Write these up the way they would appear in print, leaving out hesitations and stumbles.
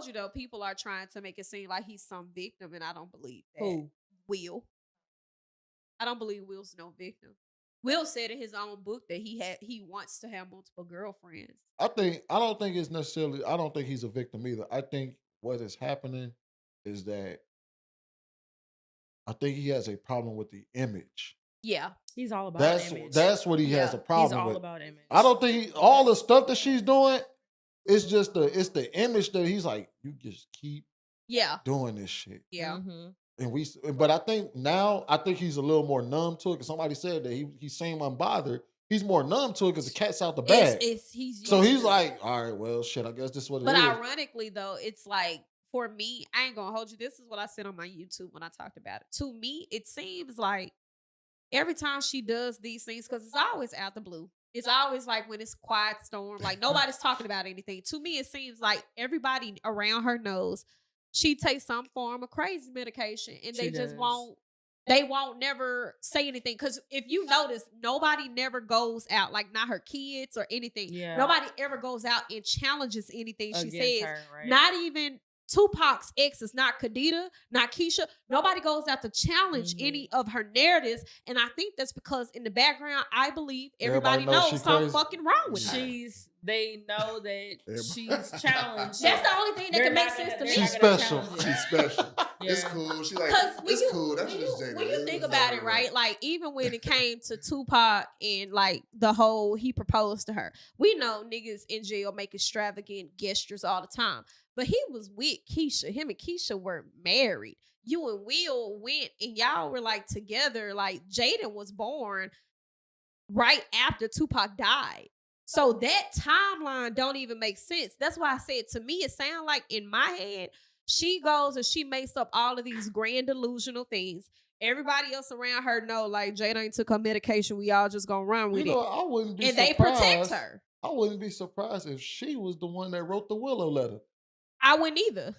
you though, people are trying to make it seem like he's some victim, and I don't believe that. Who? Will. I don't believe Will's no victim. Will said in his own book that he wants to have multiple girlfriends. I don't think it's necessarily. I don't think he's a victim either. I think what is happening is that I think he has a problem with the image. Yeah, he's all about image. That's what he has a problem with. He's all about image. I don't think all the stuff that she's doing. It's just the image that he's like. You just keep doing this shit. Yeah. But I think he's a little more numb to it because somebody said that he seemed unbothered. He's more numb to it because the cat's out the bag. He's like, all right, well, shit, I guess this is what it is. But ironically, though, it's like, for me, I ain't gonna hold you. This is what I said on my YouTube when I talked about it. To me, it seems like every time she does these things, because it's always out the blue. It's always like when it's quiet storm, like nobody's talking about anything. To me, it seems like everybody around her knows she takes some form of crazy medication, and they won't never say anything. Because if you notice, nobody never goes out, like not her kids or anything. Yeah. Nobody ever goes out and challenges anything she says. Her, right? Not even Tupac's exes, not Khadida, not Keisha. Nobody goes out to challenge any of her narratives. And I think that's because in the background, I believe everybody knows something fucking wrong with her. They know that she's challenged. That's the only thing that can make sense to me. She's special. She's special. Yeah. It's cool. She like, it's cool. That's just Jada. When you think about it, right? Like, even when it came to Tupac and like the whole, he proposed to her. We know niggas in jail make extravagant gestures all the time. But he was with Keisha. Him and Keisha were married. You and Will went and y'all were like together. Like, Jaden was born right after Tupac died. So that timeline don't even make sense. That's why I said, to me, it sounds like in my head, she goes and she makes up all of these grand delusional things. Everybody else around her know, like, Jada ain't took her medication. We all just gonna run with it. I wouldn't be surprised. They protect her. I wouldn't be surprised if she was the one that wrote the Willow letter. I wouldn't either.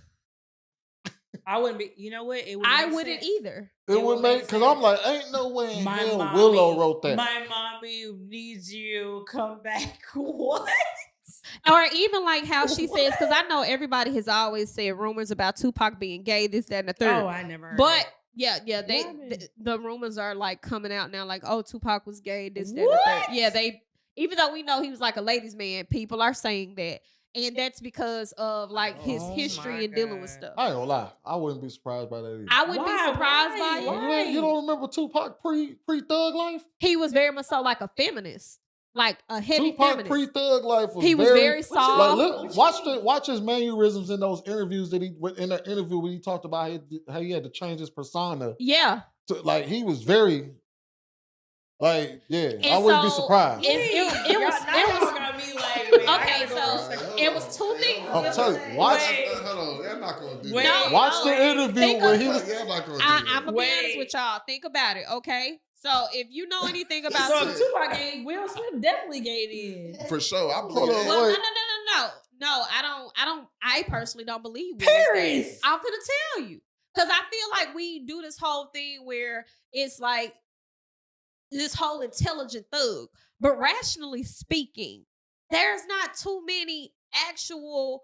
I wouldn't be. You know what? I wouldn't either. It would make, because I'm like, ain't no way in hell Willow wrote that. My mommy needs you. Come back. What? Or even like how she says, because I know everybody has always said rumors about Tupac being gay, this, that, and the third. Oh, I never heard But that. yeah, the rumors are like coming out now, like, oh, Tupac was gay, this, that, and the third. Yeah, even though we know he was like a ladies' man, people are saying that. And that's because of like his history and dealing with stuff. I ain't gonna lie, I wouldn't be surprised by that either. I wouldn't be surprised by it. Why? You don't remember Tupac pre-Thug Life? He was very much so like a feminist, like a heavy Tupac feminist. Pre-Thug Life was very soft. Like, look, watch his mannerisms in those interviews that in the interview when he talked about how he had to change his persona. Yeah, like he was very. Like, yeah, and I wouldn't be surprised. It was gonna be like, okay, so it was two things. I'm telling you, watch. Hold on, they're not gonna do that. Watch the interview where he was. I'm gonna be honest with y'all. Think about it, okay? So if you know anything about Tupac gay, Will Smith definitely gay then. For sure, I believe that. Well, no, I don't. I personally don't believe Will Smith. I'm gonna tell you, because I feel like we do this whole thing where it's like this whole intelligent thug. But rationally speaking, there's not too many actual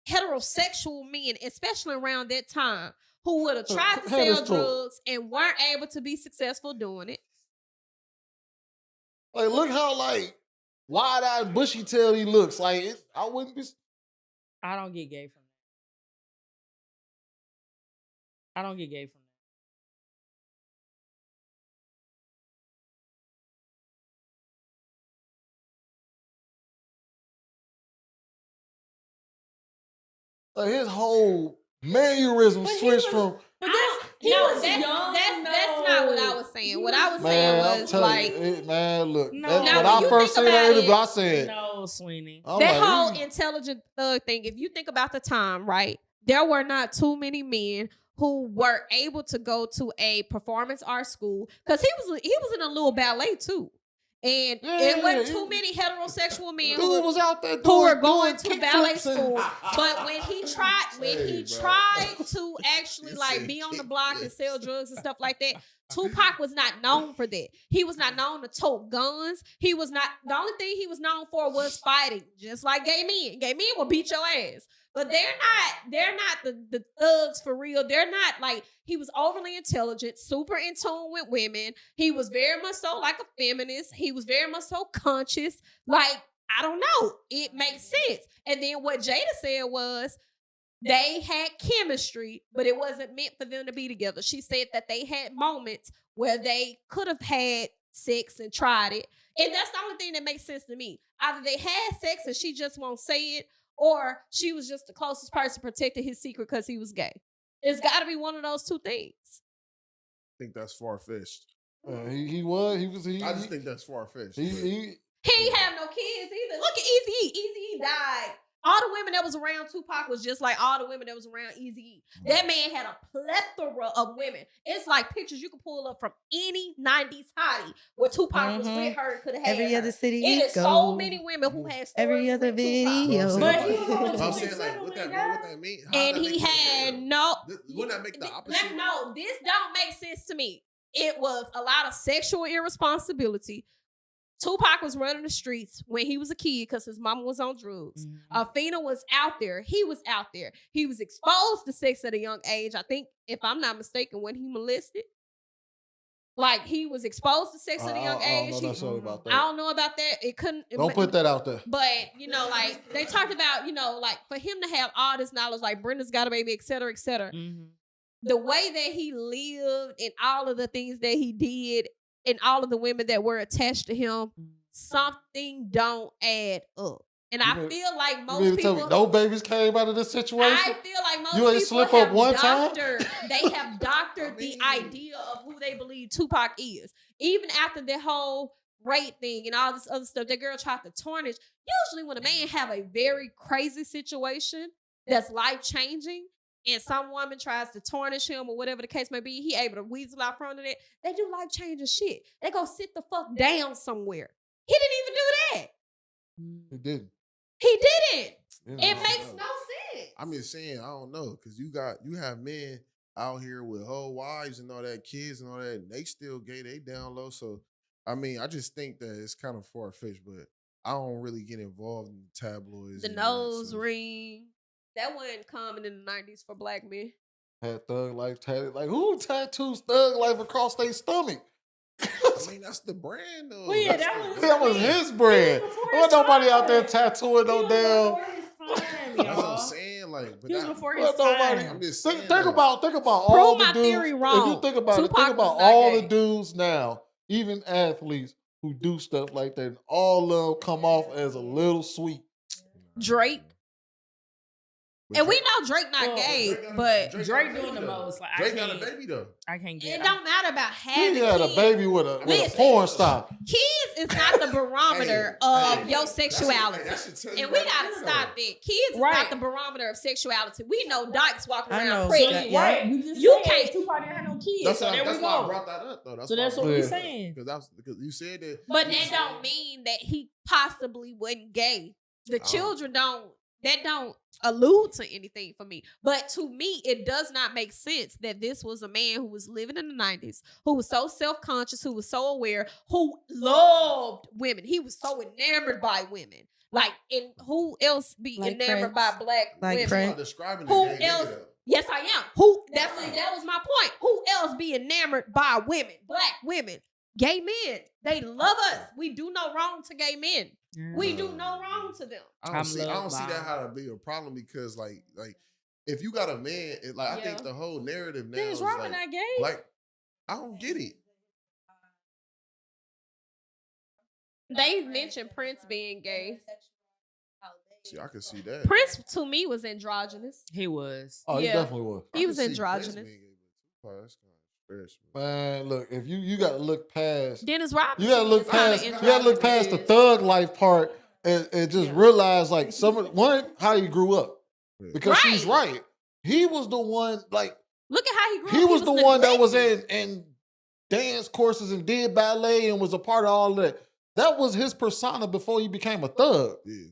heterosexual men, especially around that time, who would have tried to sell drugs and weren't able to be successful doing it. Like, look how like wide-eyed, bushy-tailed he looks. Like, I wouldn't be. I don't get gay from that. I don't get gay from that. Like, his whole mannerism switched from. That's not what I was saying. What I was saying was like, look. When I first seen that interview, I said, "No, Sweeney." That whole intelligent thug thing. If you think about the time, right, there were not too many men who were able to go to a performance art school, because he was in a little ballet too. And it wasn't too many heterosexual men who was out there who were going to ballet school. But when he tried to actually like be on the block and sell drugs and stuff like that, Tupac was not known for that. He was not known to tote guns. He was not, the only thing he was known for was fighting, just like gay men. Gay men will beat your ass. But they're not the thugs for real. They're not like, he was overly intelligent, super in tune with women. He was very much so like a feminist. He was very much so conscious. Like, I don't know. It makes sense. And then what Jada said was, they had chemistry, but it wasn't meant for them to be together. She said that they had moments where they could have had sex and tried it. And that's the only thing that makes sense to me. Either they had sex and she just won't say it, or she was just the closest person protecting his secret because he was gay. It's got to be one of those two things. I think that's far-fetched. He was. I just think that's far-fetched. He ain't have no kids either. Look at Eazy-E. Eazy-E died. All the women that was around Tupac was just like all the women that was around Eazy-E. That man had a plethora of women. It's like pictures you can pull up from any 90s hottie where Tupac was with her, could have had every other city. It is so many women who had stories every other with video. Tupac. I'm saying, like, what that mean? And he had no. Wouldn't that make the opposite? No, this don't make sense to me. It was a lot of sexual irresponsibility. Tupac was running the streets when he was a kid because his mama was on drugs. Afina was out there. He was out there. He was exposed to sex at a young age. I think, if I'm not mistaken, when he molested. Like, he was exposed to sex at a young age. I don't know about that. I don't know about that. It couldn't. Don't put that out there. But, like, they talked about, like, for him to have all this knowledge, like, Brenda's got a baby, et cetera, et cetera. The way that he lived and all of the things that he did, and all of the women that were attached to him, something don't add up. And I feel like most people... No babies came out of this situation? I feel like most you ain't people slip have up one time? They have doctored the idea of who they believe Tupac is. Even after the whole rape thing and all this other stuff, that girl tried to tarnish. Usually when a man have a very crazy situation that's life-changing, and some woman tries to tarnish him or whatever the case may be, he able to weasel out front of it. They do life-changing shit. They go sit the fuck down somewhere. He didn't even do that. He didn't. He didn't. It makes no sense. I'm just saying, I don't know, because you have men out here with whole wives and all that, kids and all that, and they still gay, they down low. So, I mean, I just think that it's kind of far-fetched, but I don't really get involved in the tabloids. The nose ring. That wasn't common in the 90s for black men. Had thug life tatted. Like, who tattoos thug life across their stomach? I mean, that's the brand, though. Well, yeah, that was his brand. There was nobody out there tattooing no damn. That's what I'm saying. Like, but he was before his time. I'm just saying, think about all the dudes. Theory wrong. If you think about it, think about all the dudes now, even athletes who do stuff like that, and all of them come off as a little sweet. Drake. And we know Drake not gay, but Drake doing the most. Like, Drake got a baby though. I can't get it. Don't matter about having. He had a baby with a porn star. Kids is not the barometer of your sexuality, and we gotta stop that. Kids is not the barometer of sexuality. We know dykes walking around pregnant. Right? You can't. Tupac didn't have no kids. So there we go. Why I brought that up though. So that's what we're saying. Because you said that. But that don't mean that he possibly wasn't gay. The children don't. That don't allude to anything for me. But to me, it does not make sense that this was a man who was living in the 90s, who was so self-conscious, who was so aware, who loved women. He was so enamored by women. Like, and who else be like enamored Prince. by black women? Who else? Yes, I am. That was my point. Who else be enamored by women? Black women. Gay men. They love us. We do no wrong to gay men. We do no wrong to them. I don't see that how to be a problem because like if you got a man, I think the whole narrative now is Robin not gay. Like, I don't get it. They mentioned Prince being gay. See, I can see that. Prince to me was androgynous. He was. Oh, he definitely was. He was androgynous. Man, look, if you got to look past Dennis Robinson, you got to look past the thug life part and just realize like how he grew up, because she's right. He was the one, like, look at how he grew up. He was the one that was in dance courses and did ballet and was a part of all of that. That was his persona before he became a thug. Yeah.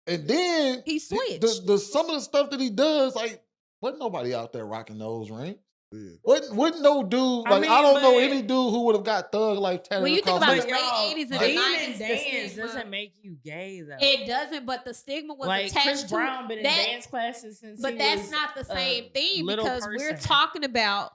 And then he switched. The some of the stuff that he does, like, wasn't nobody out there rocking those rings. Yeah. Wouldn't no dude like I don't know any dude who would have got thug like tatted when you think across about the late 80s and the 90s, dance doesn't make you gay though. It doesn't, but the stigma was like attached Chris to Brown been in that, dance classes since. But he that's was not the same thing because we're person. talking about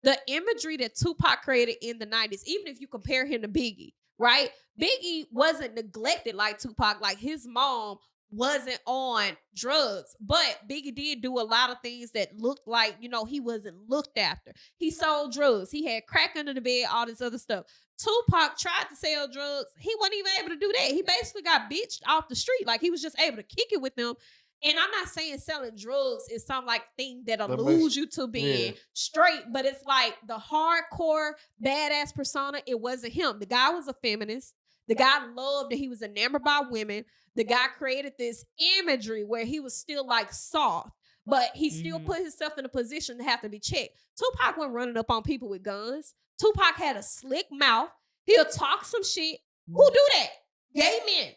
the imagery that Tupac created in the 90s. Even if you compare him to Biggie, right? Biggie wasn't neglected like Tupac. Like his mom wasn't on drugs, but Biggie did do a lot of things that looked like, you know, he wasn't looked after. He sold drugs. He had crack under the bed, all this other stuff. Tupac tried to sell drugs. He wasn't even able to do that. He basically got bitched off the street. Like he was just able to kick it with them. And I'm not saying selling drugs is some like thing that'll lose you to being straight, but it's like the hardcore badass persona. It wasn't him. The guy was a feminist. The guy loved that he was enamored by women. The guy created this imagery where he was still like soft, but he still put himself in a position to have to be checked. Tupac wasn't running up on people with guns. Tupac had a slick mouth. He'll talk some shit. Who do that? Gay men.